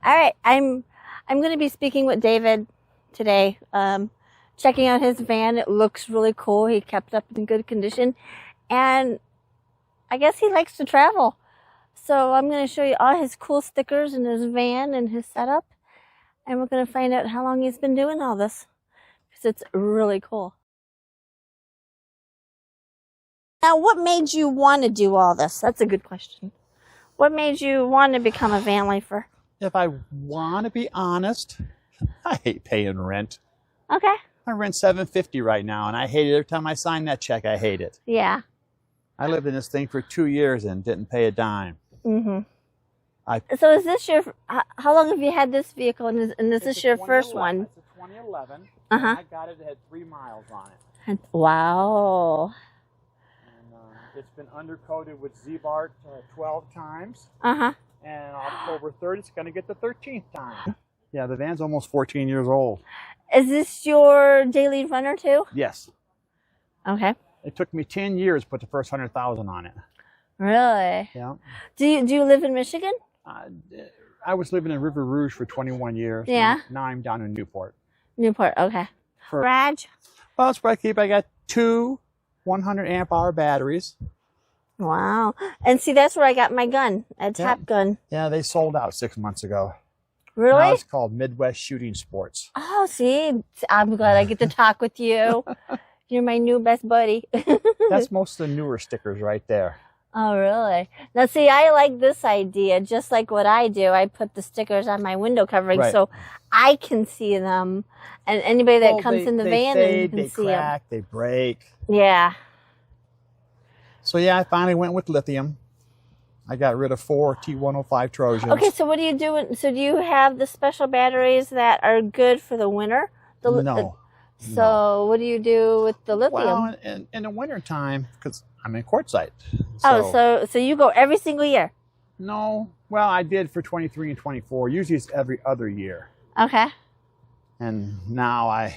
All right, I'm going to be speaking with David today, checking out his van. It looks really cool. He kept up in good condition, and I guess he likes to travel. So I'm going to show you all his cool stickers in his van and his setup, and we're going to find out how long he's been doing all this, because it's really cool. Now, what made you want to do all this? That's a good question. What made you want to become a van lifer? If I want to be honest, I hate paying rent. Okay. I rent $750 right now, and I hate it every time I sign that check. I hate it. Yeah. I lived in this thing for 2 years and didn't pay a dime. Mm-hmm. So is this your, how long have you had this vehicle, and is this your first one? It's a 2011. Uh-huh. I got it, it had 3 miles on it. Wow. And it's been undercoated with Z-Bart 12 times. Uh-huh. And October 3rd, it's going to get the 13th time. Yeah, the van's almost 14 years old. Is this your daily runner too? Yes. Okay. It took me 10 years to put the first 100,000 on it. Really? Yeah. Do you live in Michigan? I was living in River Rouge for 21 years. Yeah. Now I'm down in Newport. Newport, okay. Garage? Well, it's what I keep. I got 2 100 amp hour batteries. Wow. And see, that's where I got my gun, a Top Gun. Yeah, they sold out 6 months ago. Really? Now it's called Midwest Shooting Sports. Oh, see, I'm glad I get to talk with you. You're my new best buddy. That's most of the newer stickers right there. Oh, really? Now, see, I like this idea. Just like what I do, I put the stickers on my window covering so I can see them. And anybody that comes in the van fade, can they see crack, they break. Yeah. So, yeah, I finally went with lithium. I got rid of 4 T105 Trojans. Okay, so what do you do? So do you have the special batteries that are good for the winter? No. So what do you do with the lithium? Well, in the wintertime, because I'm in quartzite. So you go every single year? No. Well, I did for 23 and 24. Usually it's every other year. Okay. And now I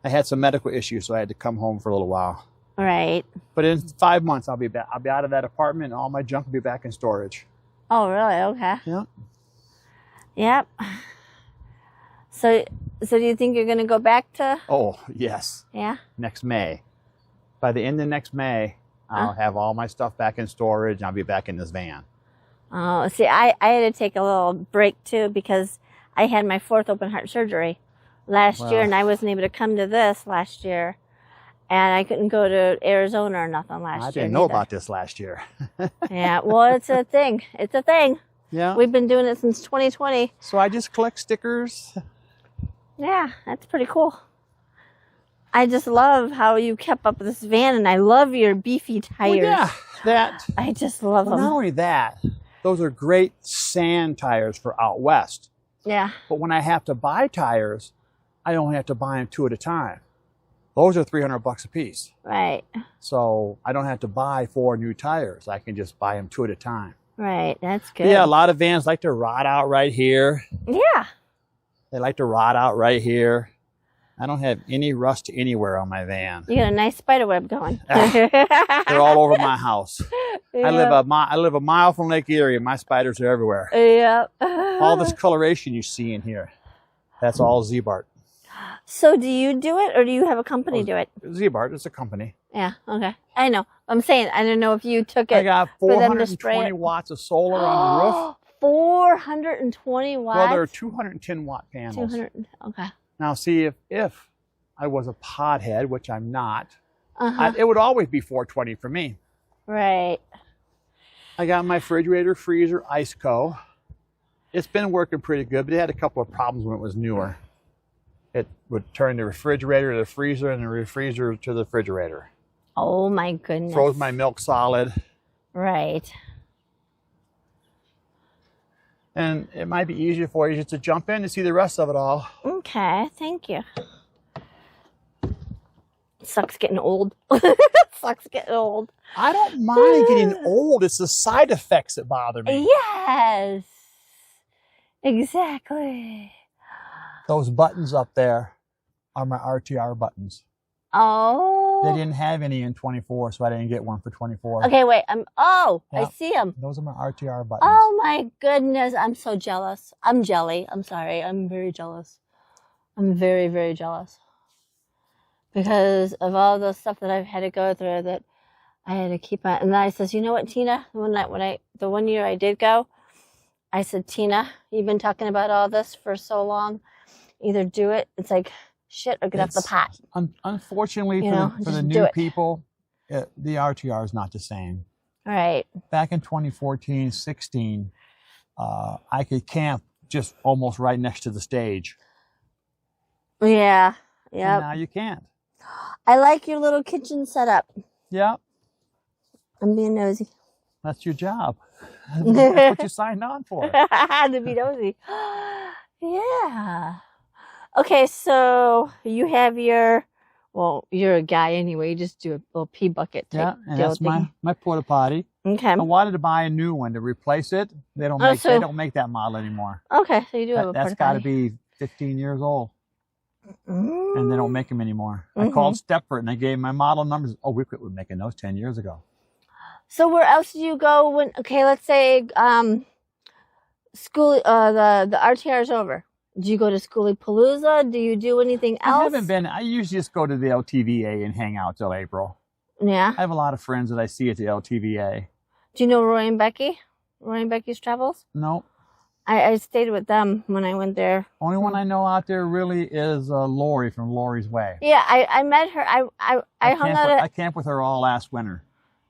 had some medical issues, so I had to come home for a little while. Right. But in 5 months, I'll be back. I'll be out of that apartment, and all my junk will be back in storage. Oh, really? Okay. Yep. Yep. So do you think you're going to go back to? Oh, yes. Yeah. Next May. By the end of next May, I'll have all my stuff back in storage, and I'll be back in this van. Oh, see, I had to take a little break too, because I had my 4th open heart surgery last year, and I wasn't able to come to this last year. And I couldn't go to Arizona or nothing last year. I didn't know about this last year. Yeah, well, it's a thing. It's a thing. Yeah. We've been doing it since 2020. So I just collect stickers. Yeah, that's pretty cool. I just love how you kept up this van, and I love your beefy tires. Well, yeah, I just love them. Not only that, those are great sand tires for out west. Yeah. But when I have to buy tires, I only have to buy them 2 at a time. Those are $300 a piece. Right. So I don't have to buy 4 new tires. I can just buy them 2 at a time. Right. That's good. Yeah, a lot of vans like to rot out right here. Yeah. They like to rot out right here. I don't have any rust anywhere on my van. You got a nice spider web going. They're all over my house. Yeah. I live a mile from Lake Erie, and my spiders are everywhere. Yep. All this coloration you see in here, that's all Z-Bart. So do you do it, or do you have a company do it? Z-Bart is a company. Yeah, okay. I know. I'm saying, I don't know if you took it. I got 420 watts of solar on the roof. 420 watts? Well, there are 210 watt panels. 200, okay. Now, see, if I was a pothead, which I'm not, it would always be 420 for me. Right. I got my refrigerator, freezer, ice co. It's been working pretty good, but it had a couple of problems when it was newer. It would turn the refrigerator to the freezer and the freezer to the refrigerator. Oh, my goodness. Froze my milk solid. Right. And it might be easier for you just to jump in to see the rest of it all. Okay, thank you. Sucks getting old. Sucks getting old. I don't mind getting old. It's the side effects that bother me. Yes. Exactly. Those buttons up there are my RTR buttons. Oh. They didn't have any in 24, so I didn't get one for 24. Okay, wait. I Yep. see them. Those are my RTR buttons. Oh my goodness, I'm so jealous. I'm jelly. I'm sorry. I'm very jealous. I'm very, very jealous. Because of all the stuff that I've had to go through that I had to keep on. And then I says, you know what, Tina? The 1 year I did go, I said, Tina, you've been talking about all this for so long. Either do it. It's like shit or get off the pot. Unfortunately, for the new people, the RTR is not the same. All right. Back in 2014, 16, I could camp just almost right next to the stage. Yeah. Yeah. Now you can't. I like your little kitchen setup. Yeah. I'm being nosy. That's your job. That's what you signed on for. To be nosy. Yeah. Okay, so you have you're a guy anyway. You just do a little pee bucket. Yeah, and that's my porta potty. Okay. I wanted to buy a new one to replace it. They don't make that model anymore. Okay, so you do have a porta potty. That's got to be 15 years old. And they don't make them anymore. I called Stepford and they gave my model numbers. Oh, we were making those 10 years ago. So where else do you go when? Okay, let's say school. The RTR is over. Do you go to Schoolypalooza? Do you do anything else? I haven't been. I usually just go to the LTVA and hang out till April. Yeah. I have a lot of friends that I see at the LTVA. Do you know Roy and Becky? Roy and Becky's Travels? No. I stayed with them when I went there. Only one I know out there really is Lori from Lori's Way. Yeah, I met her. I hung out. I camped with her all last winter.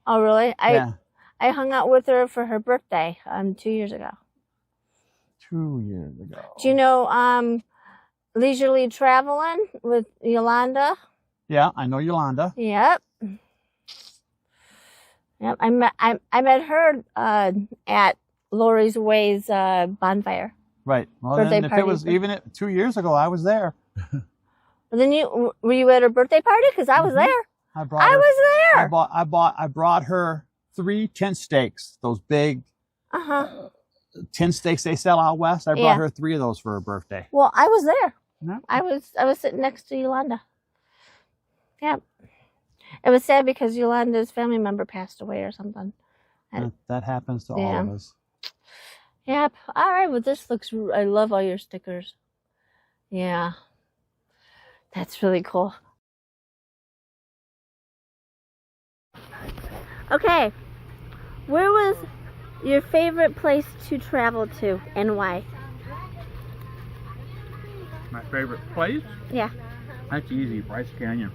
Oh, really? Yeah. I hung out with her for her birthday 2 years ago. 2 years ago. Do you know Leisurely Traveling with Yolanda? Yeah, I know Yolanda. Yep. Yep. I met her at Lori's Way's bonfire. Right. Well, birthday then if party. it was even 2 years ago, I was there. But then were you at her birthday party? Because I was there. I was there. I brought her 3 tent stakes. Those big tent stakes they sell out west. I brought her 3 of those for her birthday. Well, I was there. No. I was sitting next to Yolanda. Yep. It was sad because Yolanda's family member passed away or something. That happens to all of us. Yep. All right. Well, this looks. I love all your stickers. Yeah. That's really cool. Okay. Where was your favorite place to travel to and why? My favorite place? Yeah. That's easy. Bryce Canyon.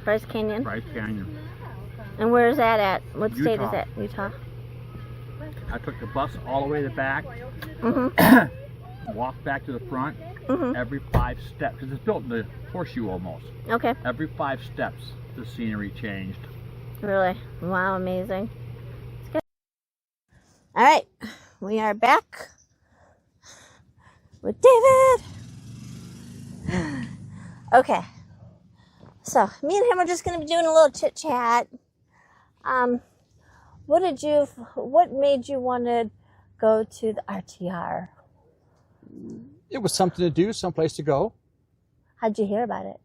Bryce Canyon. Bryce Canyon. And where is that at? What state Utah. is that? Utah. I took the bus all the way to the back. Walked back to the front. Every 5 steps, because it's built in the horseshoe almost. Okay. Every 5 steps, the scenery changed. Really? Wow, amazing. It's good. All right, we are back with David. Okay, so me and him are just going to be doing a little chit chat. What made you want to go to the RTR? It was something to do, someplace to go. How'd you hear about it?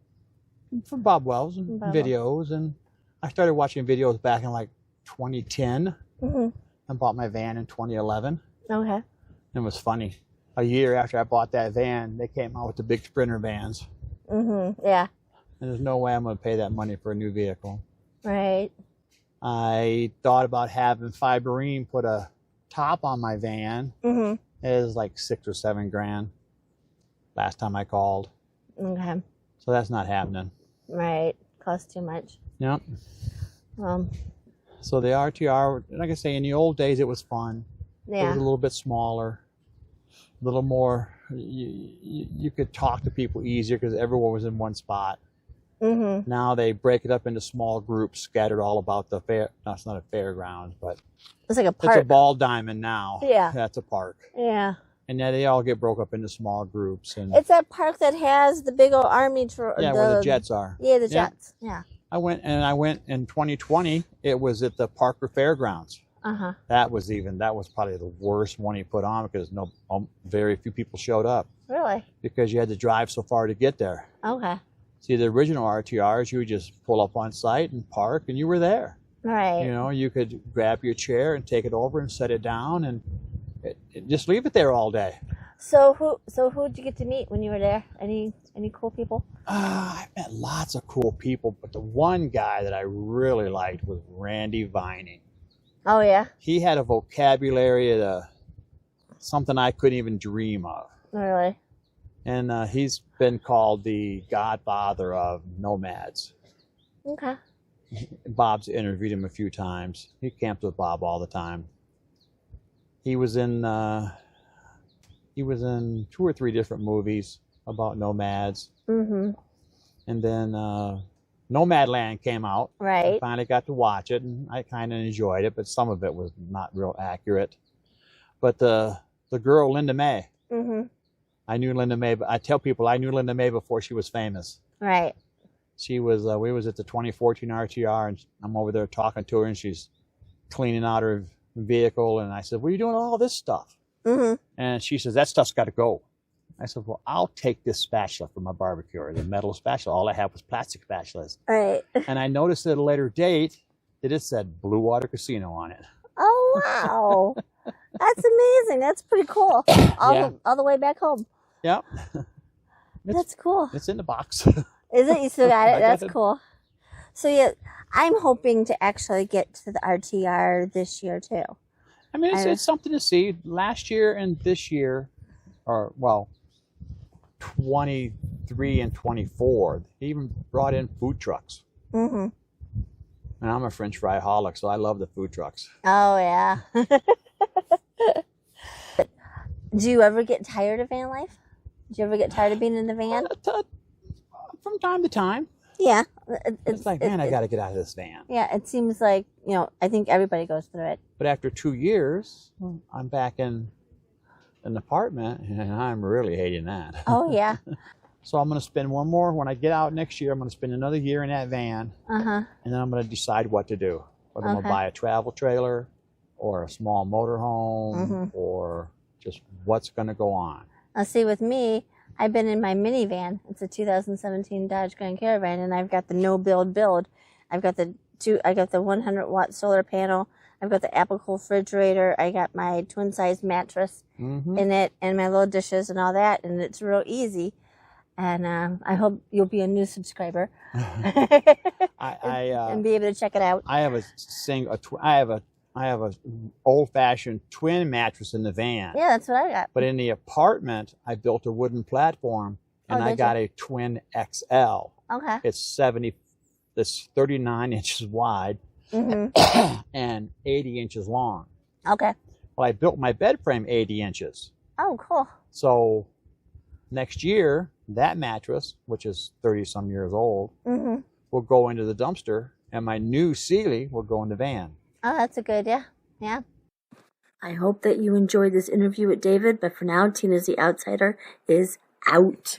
From Bob Wells and videos, and I started watching videos back in like 2010 and bought my van in 2011. Okay. It was funny. A year after I bought that van, they came out with the big Sprinter vans. Yeah. And there's no way I'm going to pay that money for a new vehicle. Right. I thought about having Fiberine put a top on my van. It was like $6 or $7 grand last time I called. Okay. So that's not happening. Right. Costs too much. Yep. So the RTR, like I say, in the old days, it was fun. Yeah. It was a little bit smaller, a little more, you could talk to people easier because everyone was in one spot. Now they break it up into small groups scattered all about the fair. No, it's not a fairground, but it's like a park. It's a ball diamond now. Yeah. That's a park. Yeah. And now they all get broke up into small groups. And it's that park that has the big old army. Yeah, where the jets are. Yeah, the jets. Yeah. I went in 2020. It was at the Parker Fairgrounds. That was probably the worst one he put on because very few people showed up. Really? Because you had to drive so far to get there. Okay. See, the original RTRs, you would just pull up on site and park, and you were there. Right. You know, you could grab your chair and take it over and set it down, and just leave it there all day. So who did you get to meet when you were there? Any cool people? I met lots of cool people, but the one guy that I really liked was Randy Vining. Oh yeah. He had a vocabulary that something I couldn't even dream of. Really? And he's been called the godfather of nomads. Okay. Bob's interviewed him a few times. He camps with Bob all the time. He was in 2 or 3 different movies about nomads. Mm-hmm. And then Nomadland came out. Right. I finally got to watch it, and I kind of enjoyed it, but some of it was not real accurate. But the girl, Linda May. Mm-hmm. I knew Linda May, but I tell people I knew Linda May before she was famous. Right. She was, we was at the 2014 RTR, and I'm over there talking to her, and she's cleaning out her vehicle, and I said, "What are you doing all this stuff?" Mm-hmm. And she says, "That stuff's got to go." I said, "Well, I'll take this spatula for my barbecue, the metal spatula. All I had was plastic spatulas." Right. And I noticed at a later date that it said Blue Water Casino on it. Oh wow. That's amazing. That's pretty cool. All the way back home. Yep. That's cool. It's in the box. Is it? You still got it? I got That's it. cool. So yeah, I'm hoping to actually get to the RTR this year too. I mean, it's something to see. Last year and this year, or well, 23 and 24, they even brought in food trucks. Mm-hmm. And I'm a French fry holic, so I love the food trucks. Oh yeah. Do you ever get tired of van life? Do you ever get tired of being in the van? From time to time. Yeah. It's like, man, I got to get out of this van. Yeah, it seems like, I think everybody goes through it. But after 2 years, I'm back in an apartment, and I'm really hating that. Oh, yeah. So I'm going to spend one more. When I get out next year, I'm going to spend another year in that van. Uh-huh. And then I'm going to decide what to do. Whether I'm going to buy a travel trailer or a small motorhome or just what's going to go on. Now, see, with me, I've been in my minivan. It's a 2017 Dodge Grand Caravan, and I've got the no-build. I've got the 100-watt solar panel. I've got the Apple refrigerator. I got my twin-size mattress in it, and my little dishes and all that, and it's real easy. And I hope you'll be a new subscriber and be able to check it out. I have I have a old-fashioned twin mattress in the van. Yeah, that's what I got. But in the apartment, I built a wooden platform, and I got a twin XL. Okay. It's 39 inches wide and 80 inches long. Okay. Well, I built my bed frame 80 inches. Oh, cool. So next year, that mattress, which is 30-some years old, will go into the dumpster, and my new Sealy will go in the van. Oh, that's a good, yeah. I hope that you enjoyed this interview with David, but for now, Tina's the Outsider is out.